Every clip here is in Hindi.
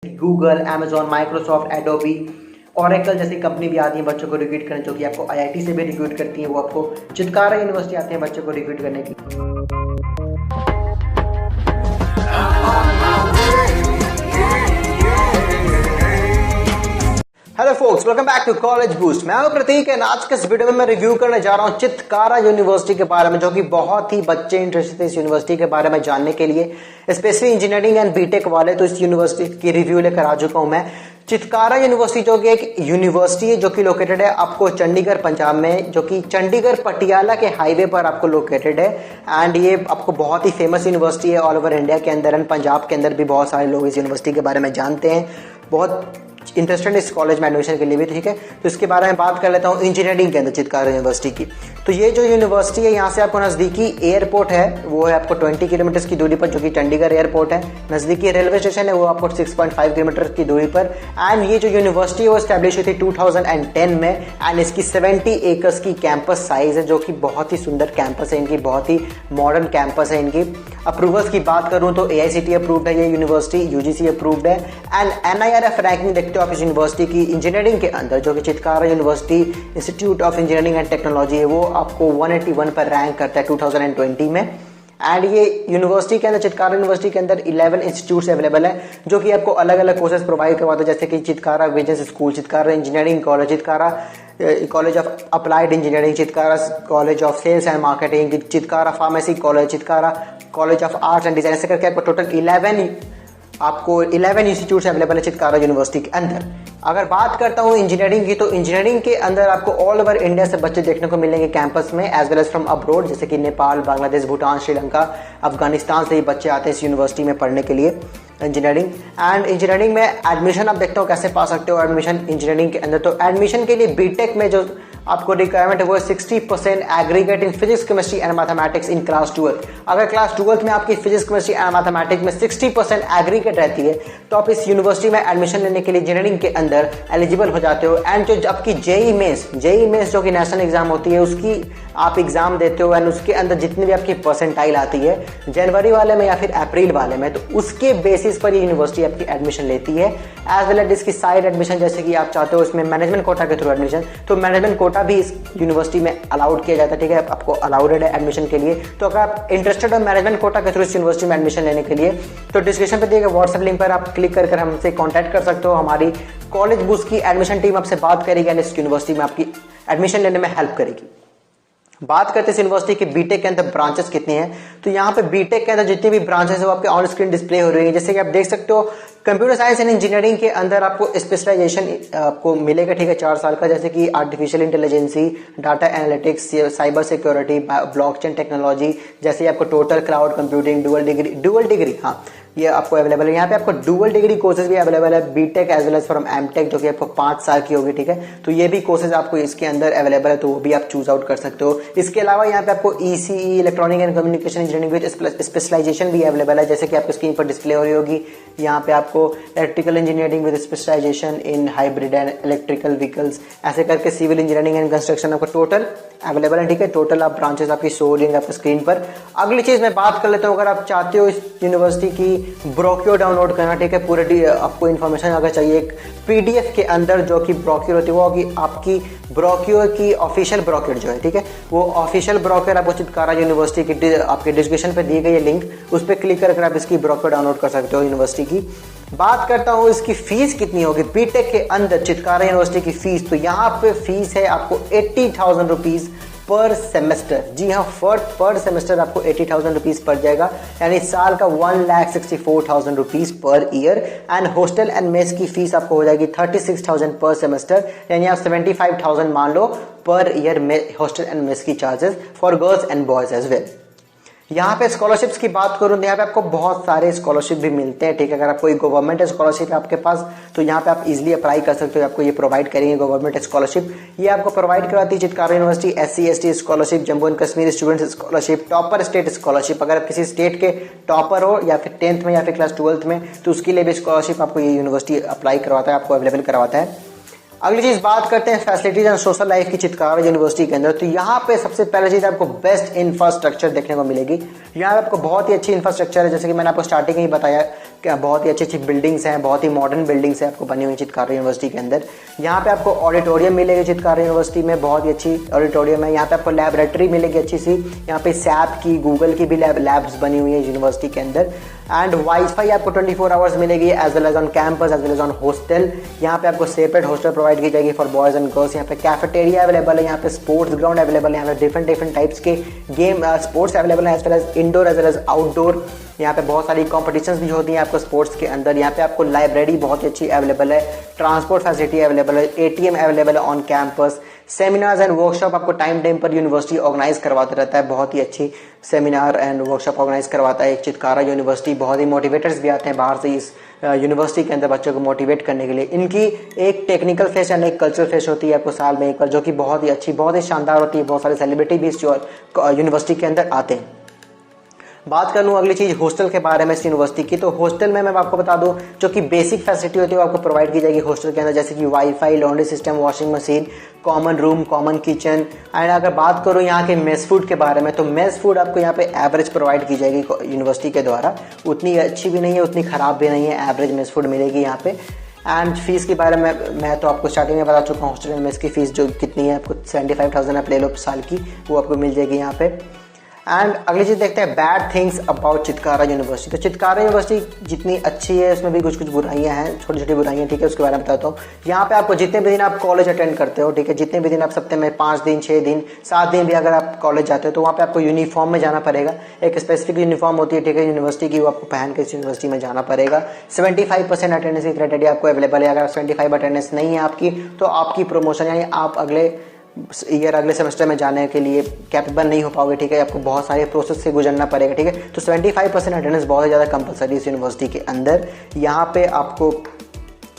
Google, Amazon, Microsoft, Adobe, Oracle जैसी कंपनी भी आती है बच्चों को रिक्रूट करने, जो कि आपको आईआईटी से भी रिक्रूट करती है। वो आपको चितकारा यूनिवर्सिटी आती है बच्चों को रिक्रूट करने की। Hello folks, welcome back to college boost. मैं हूं प्रतीक एंड आज के इस वीडियो में मैं रिव्यू करने जा रहा हूं चितकारा यूनिवर्सिटी के बारे में, जो कि बहुत ही बच्चे इंटरेस्टेड थे इस यूनिवर्सिटी के बारे में जानने के लिए, स्पेशली इंजीनियरिंग एंड बीटेक वाले। तो इस यूनिवर्सिटी की रिव्यू लेकर आ चुका हूं मैं। चितकारा यूनिवर्सिटी जो कि एक यूनिवर्सिटी है जो कि लोकेटेड है आपको चंडीगढ़ पंजाब में, जो कि चंडीगढ़ पटियाला के हाईवे पर आपको लोकेटेड है। एंड ये आपको बहुत ही फेमस यूनिवर्सिटी है ऑल ओवर इंडिया के अंदर एंड पंजाब के अंदर भी बहुत सारे लोग इस यूनिवर्सिटी के बारे में जानते हैं, बहुत इंटरेस्टेड इस कॉलेज में एडमिशन के लिए भी। ठीक है, तो इसके बारे में बात कर लेता हूँ इंजीनियरिंग के अंदर चितकारा यूनिवर्सिटी की। तो ये जो यूनिवर्सिटी है यहाँ से आपको नज़दीकी एयरपोर्ट है, वो है आपको 20 किलोमीटर की दूरी पर, जो कि चंडीगढ़ एयरपोर्ट है। नज़दीकी रेलवे स्टेशन है वो आपको 6.5 किलोमीटर की दूरी पर। एंड ये जो यूनिवर्सिटी है वो स्टैब्लिश हुई थी 2010 में। एंड इसकी 70 एकर्स की कैंपस साइज है, जो कि बहुत ही सुंदर कैंपस है इनकी, बहुत ही मॉडर्न कैंपस है इनकी। अप्रूवल्स की बात करूं तो AICTE अप्रूव्ड है ये यूनिवर्सिटी, UGC अप्रूव्ड है। एंड NIRF रैंकिंग देखते हो आप इस यूनिवर्सिटी की इंजीनियरिंग के अंदर, जो कि Chitkara university institute of engineering and technology है, वो आपको 181 पर रैंक करता है 2020 में। एंड ये यूनिवर्सिटी के अंदर, चितकारा यूनिवर्सिटी के अंदर 11 इंस्टीट्यूट्स अवेलेबल है, जो कि आपको अलग अलग कोर्सेज प्रोवाइड करवाते हैं, जैसे कि Chitkara business school, Chitkara engineering college, Chitkara college of applied engineering, Chitkara college of sales and marketing, Chitkara pharmacy college, Chitkara college of arts and design. ऐसे करके आपको टोटल 11 इंस्टीट्यूट्स अवेलेबल है चितकारा यूनिवर्सिटी के अंदर। अगर बात करता हूँ इंजीनियरिंग की, तो इंजीनियरिंग के अंदर आपको ऑल ओवर इंडिया से बच्चे देखने को मिलेंगे कैंपस में, as well as from abroad, जैसे कि नेपाल, बांग्लादेश, भूटान, श्रीलंका, अफगानिस्तान से ही बच्चे आते हैं इस यूनिवर्सिटी में पढ़ने के लिए इंजीनियरिंग। एंड इंजीनियरिंग में एडमिशन आप देखते हो कैसे पा सकते हो एडमिशन इंजीनियरिंग के अंदर। तो एडमिशन के लिए बीटेक में जो आपको रिक्वायरमेंट है वो 60% aggregate in physics, chemistry and mathematics in class 12। अगर क्लास 12 में आपकी फिजिक्स, केमिस्ट्री एंड मैथमेटिक्स में 60% एग्रीगेट रहती है, तो आप इस यूनिवर्सिटी में एडमिशन लेने के लिए इंजीनियरिंग के अंदर एलिजिबल हो जाते हो। एंड जो आपकी जेई मेंस जो कि नेशनल एग्जाम होती है, उसकी आप एग्जाम देते हो। एंड उसके अंदर जितनी भी आपकी परसेंटाइल आती है जनवरी वाले में या फिर अप्रैल वाले में, तो उसके बेसिस पर ये यूनिवर्सिटी आपकी एडमिशन लेती है। एज वेल एज इसकी साइड एडमिशन, जैसे कि आप चाहते हो इसमें मैनेजमेंट कोटा के थ्रू एडमिशन, तो मैनेजमेंट कोटा भी इस यूनिवर्सिटी में अलाउड किया जाता है। ठीक है, आपको अलाउड है एडमिशन के लिए। तो अगर आप इंटरेस्टेड हो मैनेजमेंट कोटा के थ्रू इस यूनिवर्सिटी में एडमिशन लेने के लिए, तो डिस्क्रिप्शन पे दिए गए व्हाट्सएप लिंक पर आप क्लिक कर हमसे कॉन्टैक्ट कर सकते हो। हमारी कॉलेज बूस्ट की एडमिशन टीम आपसे बात करेगी एंड इस यूनिवर्सिटी में आपकी एडमिशन लेने में हेल्प करेगी। बात करते हैं यूनिवर्सिटी के बीटेक के अंदर ब्रांचेस कितनी हैं, तो यहाँ पे बीटेक के अंदर जितनी भी ब्रांचेस है वो आपके ऑन स्क्रीन डिस्प्ले हो रही है। जैसे कि आप देख सकते हो कंप्यूटर साइंस एंड इंजीनियरिंग के अंदर आपको स्पेशलाइजेशन आपको मिलेगा, ठीक है, 4 साल का, जैसे कि artificial intelligence, data analytics, cyber security, blockchain technology, जैसे आपको total cloud computing, dual degree, हाँ ये आपको अवेलेबल है। यहाँ पे आपको डुअल डिग्री कोर्सेज भी अवेलेबल है, BTech as well as from MTech, जो कि आपको 5 साल की होगी। ठीक है, तो ये भी कोर्सेज आपको इसके अंदर अवेलेबल है, तो वो भी आप चूज आउट कर सकते हो। इसके अलावा यहाँ पे आपको ECE electronic and communication engineering with specialization भी अवेलेबल है, जैसे कि आपकी स्क्रीन पर डिस्प्ले हो रही होगी। यहाँ पे आपको electrical engineering with specialization in hybrid and electrical vehicles, ऐसे करके सिविल इंजीनियरिंग एंड कंस्ट्रक्शन आपको टोटल अवेलेबल है। ठीक है, टोटल आप ब्रांचेस आपकी शो हो रही है आपकी स्क्रीन पर। अगली चीज मैं बात कर लेता हूँ, अगर आप चाहते हो इस यूनिवर्सिटी की ब्रोक्योर डाउनलोड करना, ठीक है, पूरे आपको इन्फॉर्मेशन अगर चाहिए एक PDF के अंदर, जो कि ब्रोक्योर होती है, वो होगी आपकी ब्रोक्योर की ऑफिशियल ब्रोक्योर जो है, ठीक है, वो ऑफिशियल ब्रोक्योर आपको चितकारा यूनिवर्सिटी की आपके डिस्क्रिप्शन पे दी गई है लिंक, उस पर क्लिक करके आप इसकी ब्रोक्योर डाउनलोड कर सकते हो यूनिवर्सिटी की। बात करता हूँ इसकी फीस कितनी होगी बीटेक के अंदर चितकारा यूनिवर्सिटी की फीस, तो यहाँ पे फीस है आपको 80,000 रुपीज पर सेमेस्टर। जी हाँ, पर सेमेस्टर आपको 80,000 रुपीज पड़ जाएगा, यानी साल का 1,64,000 rupees per year. And hostel and mess की फीस आपको हो जाएगी 36,000 पर सेमेस्टर, यानी आप 75,000 मान लो पर ईयर में हॉस्टल एंड मेस की charges for girls and boys as well. यहाँ पे स्कॉलरशिप्स की बात करूँ तो यहाँ पे आपको बहुत सारे स्कॉलरशिप भी मिलते हैं। ठीक है, अगर आप कोई गवर्नमेंट स्कॉलरशिप है आपके पास, तो यहाँ पे आप इजीली अप्लाई कर सकते हो, आपको ये प्रोवाइड करेंगे गवर्नमेंट स्कॉलरशिप। ये आपको प्रोवाइड करवाती है Chitkara university SC/ST scholarship, Jammu and Kashmir student scholarship, topper state scholarship. अगर आप किसी स्टेट के टॉपर हो या फिर 10th में या फिर क्लास 12th में, तो उसके लिए भी स्कॉलरशिप आपको ये यूनिवर्सिटी अप्लाई करवाता है, आपको अवेलेबल करवाता है। अगली चीज बात करते हैं फैसिलिटीज एंड सोशल लाइफ की चितकारा यूनिवर्सिटी के अंदर। तो यहाँ पे सबसे पहले चीज आपको बेस्ट इंफ्रास्ट्रक्चर देखने को मिलेगी। यहाँ पे आपको बहुत ही अच्छी इंफ्रास्ट्रक्चर है, जैसे कि मैंने आपको स्टार्टिंग में ही बताया कि बहुत ही अच्छी अच्छी बिल्डिंग्स हैं, बहुत ही मॉडर्न बिल्डिंग्स है आपको बनी हुई चितकारा यूनिवर्सिटी के अंदर। यहाँ पे आपको ऑडिटोरियम मिलेगी चितकारा यूनिवर्सिटी में, बहुत ही अच्छी ऑडिटोरियम है। यहाँ पे आपको लैबोरेटरी मिलेगी अच्छी सी, यहाँ पे सैप की, गूगल की भी लैब्स बनी हुई है यूनिवर्सिटी के अंदर। एंड वाईफाई आपको 24 आवर्स मिलेगी as well as on campus as well as on hostel. यहाँ पे आपको सेपरेट हॉस्टल प्रोवाइड की जाएगी फॉर बॉयज एंड गर्ल्स। यहाँ पे कैफेटेरिया अवेलेबल है, यहाँ पे स्पोर्ट्स ग्राउंड अवेलेबल है, यहाँ पे डिफरेंट टाइप्स के गेम स्पोर्ट्स अवेलेबल है as well as indoor as well as outdoor. यहाँ पे बहुत सारी कॉम्पिटिशन्स भी होती हैं आपको स्पोर्ट्स के अंदर। यहाँ पे आपको लाइब्रेरी बहुत ही अच्छी अवेलेबल है, ट्रांसपोर्ट फैसिलिटी अवेलेबल है, ATM अवेलेबल है on campus. Seminars and workshop आपको टाइम पर यूनिवर्सिटी ऑर्गेनाइज करवाता रहता है, बहुत ही अच्छी सेमिनार एंड वर्कशॉप ऑर्गेनाइज करवाता है चितकारा यूनिवर्सिटी। बहुत ही मोटिवेटर्स भी आते हैं बाहर से इस यूनिवर्सिटी के अंदर बच्चों को मोटिवेट करने के लिए। इनकी एक टेक्निकल फेस्ट एंड एक कल्चरल फेस्ट होती है आपको साल में एक बार, जो कि बहुत ही अच्छी, बहुत ही शानदार होती है। बहुत सारे सेलिब्रिटी भी इस यूनिवर्सिटी के अंदर आते हैं। बात कर लूँ अगली चीज हॉस्टल के बारे में इस यूनिवर्सिटी की। तो हॉस्टल में मैं आपको बता दूं जो कि बेसिक फैसिलिटी होती है वो आपको प्रोवाइड की जाएगी हॉस्टल के अंदर, जैसे कि wifi, laundry system, washing machine, common room, common kitchen. And अगर बात करूँ यहाँ के मेस फूड के बारे में, तो मेस फूड आपको यहाँ पे एवरेज प्रोवाइड की जाएगी यूनिवर्सिटी के द्वारा। उतनी अच्छी भी नहीं है, उतनी खराब भी नहीं है, एवरेज मेस फूड मिलेगी यहाँ पे। एंड फीस के बारे में मैं तो आपको स्टार्टिंग में बता चुका हूँ, हॉस्टल में इसकी फीस जो कितनी है आपको 75,000 आप ले लो साल की, वो आपको मिल जाएगी यहाँ पे। एंड अगली चीज देखते हैं bad things about Chitkara university. तो चितकारा यूनिवर्सिटी जितनी अच्छी है उसमें भी कुछ बुराइयां हैं, छोटी छोटी बुराइयां, ठीक है, उसके बारे में बताता हूँ। यहाँ पे आपको जितने भी दिन आप कॉलेज अटेंड करते हो, ठीक है, जितने भी दिन आप सप्ताह में 5 दिन, 6 दिन, 7 दिन भी अगर आप कॉलेज जाते हो, तो वहाँ पे आपको यूनिफॉर्म में जाना पड़ेगा। एक स्पेसिफिक यूनिफॉर्म होती है, ठीक है, यूनिवर्सिटी की, वो आपको पहन के इस यूनिवर्सिटी में जाना पड़ेगा। 75% अटेंडेंस की क्राइटेरिया आपको अवेलेबल है। अगर 75 अटेंडेंस नहीं है आपकी, तो आपकी प्रमोशन यानी आप अगले सेमेस्टर में जाने के लिए कैपेबल नहीं हो पाओगे, ठीक है, आपको बहुत सारे प्रोसेस से गुजरना पड़ेगा, ठीक है। तो 75% अटेंडेंस बहुत ही ज़्यादा कंपलसरी इस यूनिवर्सिटी के अंदर। यहाँ पे आपको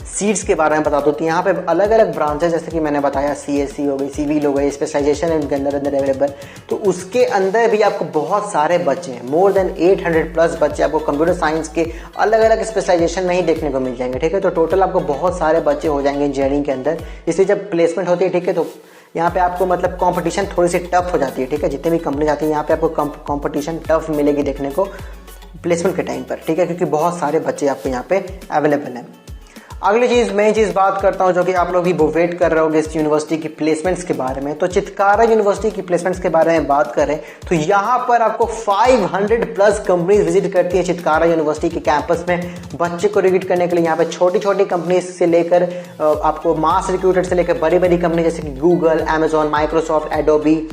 सीट्स के बारे में बता दो, तो यहाँ पे अलग अलग ब्रांचेस, जैसे कि मैंने बताया CSC हो गई, सिविल हो गई, स्पेशलाइजेशन इनके अंदर अवेलेबल। तो उसके अंदर भी आपको बहुत सारे बच्चे हैं, मोर देन 800+ बच्चे आपको कंप्यूटर साइंस के अलग अलग स्पेशलाइजेशन में ही देखने को मिल जाएंगे, ठीक है। तो टोटल आपको बहुत सारे बच्चे हो जाएंगे इंजीनियरिंग के अंदर। इसलिए जब प्लेसमेंट होती है, ठीक है, तो यहाँ पे आपको मतलब कंपटीशन थोड़ी सी टफ हो जाती है, ठीक है। जितने भी कंपनी जाती है यहाँ पे आपको कंपटीशन टफ मिलेगी देखने को प्लेसमेंट के टाइम पर, ठीक है, क्योंकि बहुत सारे बच्चे आपको यहाँ पे अवेलेबल हैं। अगली चीज़ मैं बात करता हूँ जो कि आप लोग भी वेट कर रहे होंगे इस यूनिवर्सिटी की प्लेसमेंट्स के बारे में। तो चितकारा यूनिवर्सिटी की प्लेसमेंट्स के बारे में बात करें तो यहाँ पर आपको 500+ कंपनीज विजिट करती है चितकारा यूनिवर्सिटी के कैंपस में बच्चे को रिक्रूट करने के लिए। यहाँ पे छोटी छोटी कंपनीज से लेकर आपको मास रिक्रूटेड से लेकर बड़ी बड़ी कंपनी जैसे कि Google, Amazon, Microsoft, Adobe,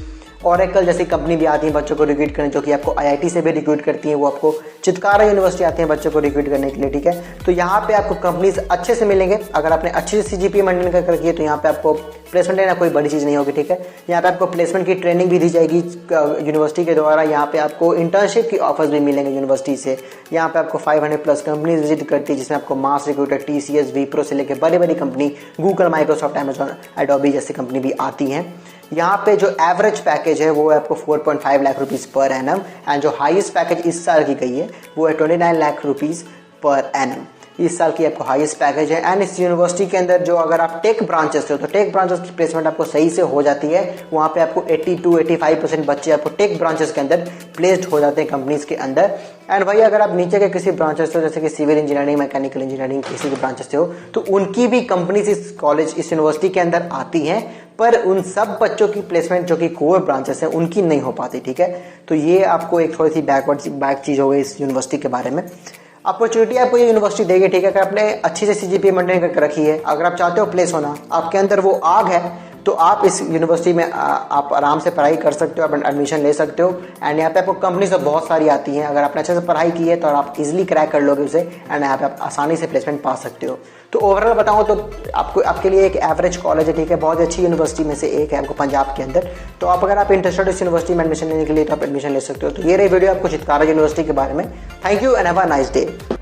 oracle जैसी कंपनी भी आती है बच्चों को रिक्रूट करने, जो कि आपको IIT से भी रिक्रूट करती है। वो आपको चितकारा यूनिवर्सिटी आती है बच्चों को रिक्रूट करने के लिए, ठीक है। तो यहाँ पे आपको कंपनीज अच्छे से मिलेंगे। अगर आपने अच्छी CGPA मेंटेन कर रखी है तो यहाँ पे आपको प्लेसमेंट लेना कोई बड़ी चीज़ नहीं होगी, ठीक है। यहाँ पे आपको प्लेसमेंट की ट्रेनिंग भी दी जाएगी यूनिवर्सिटी के द्वारा। यहाँ पे आपको इंटर्नशिप की ऑफर्स भी मिलेंगे यूनिवर्सिटी से। यहाँ पे आपको 500+ कंपनीज विजिट करती है, जिसमें आपको मास रिक्रूटर, TCS, विप्रो से लेकर बड़ी बड़ी company Google, Microsoft, Amazon, Adobe जैसी कंपनी भी आती हैं। यहाँ पे जो एवरेज पैकेज है वो है आपको 4.5 lakh rupees per annum, and जो हाईएस्ट पैकेज इस साल की गई है वो है 29 लाख रुपीज़ पर एनम। इस साल की आपको हाईएस्ट पैकेज है। एंड इस यूनिवर्सिटी के अंदर जो अगर आप टेक ब्रांचेस से हो तो टेक ब्रांचेस की प्लेसमेंट आपको सही से हो जाती है। वहाँ पे आपको 82-85% बच्चे आपको टेक ब्रांचेस के अंदर प्लेस्ड हो जाते हैं कंपनीज के अंदर। एंड भाई अगर आप नीचे के किसी ब्रांचेस से हो, जैसे कि सिविल इंजीनियरिंग, मैकेनिकल इंजीनियरिंग, किसी भी ब्रांचेस से हो, तो उनकी भी कंपनीज इस यूनिवर्सिटी के अंदर आती हैं, पर उन सब बच्चों की प्लेसमेंट जो कि कोर ब्रांचेस हैं उनकी नहीं हो पाती, ठीक है। तो ये आपको एक थोड़ी सी बैक चीज़ हो गई इस यूनिवर्सिटी के बारे में। अपॉर्चुनिटी आपको ये यूनिवर्सिटी देगी, ठीक है। अगर आपने अच्छी से CGPA मेंटेन करके रखी है, अगर आप चाहते हो प्लेस होना, आपके अंदर वो आग है, तो आप इस यूनिवर्सिटी में आप आराम से पढ़ाई कर सकते हो, आप एडमिशन ले सकते हो। एंड यहाँ पे आपको कंपनी से बहुत सारी आती हैं। अगर आपने अच्छे से पढ़ाई की है तो आप इजीली क्रैक कर लोगे उसे, एंड यहाँ पे आप आसानी से प्लेसमेंट पा सकते हो। तो ओवरऑल बताऊँ तो आपके लिए एक एवरेज कॉलेज है, ठीक है, बहुत अच्छी यूनिवर्सिटी में से एक है आपको पंजाब के अंदर। तो अगर आप इंटरेस्टेड इस यूनिवर्सिटी में एडमिशन लेने के लिए तो आप एडमिशन ले सकते हो। तो ये रही वीडियो आपको चितकारा यूनिवर्सिटी के बारे में। Thank you and have a nice day.